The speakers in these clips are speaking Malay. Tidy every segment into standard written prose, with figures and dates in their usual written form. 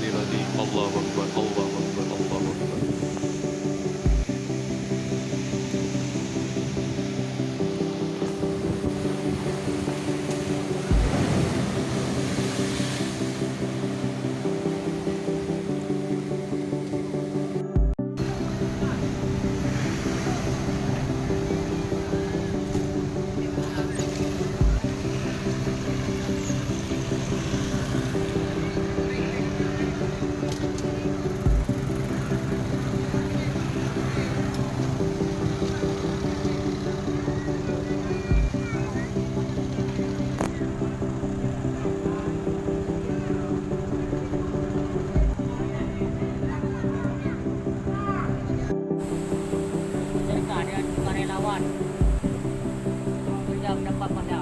العظيم الله أكبر الله أكبر الله أكبر. Mereka dengan sukarelawan sudah mendapat pada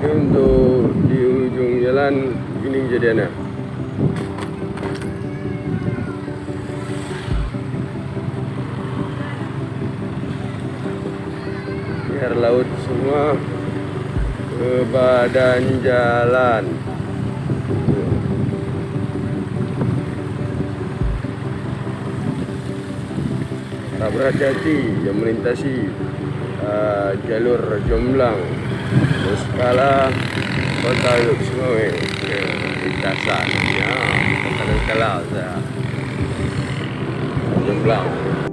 untuk di ujung jalan ini kejadiannya. Air laut semua ke badan jalan. Tak berhati-hati yang melintasi jalur Jomblang Skala Kota Luk Sungai ke lintasan ya kalau saya Jomblang.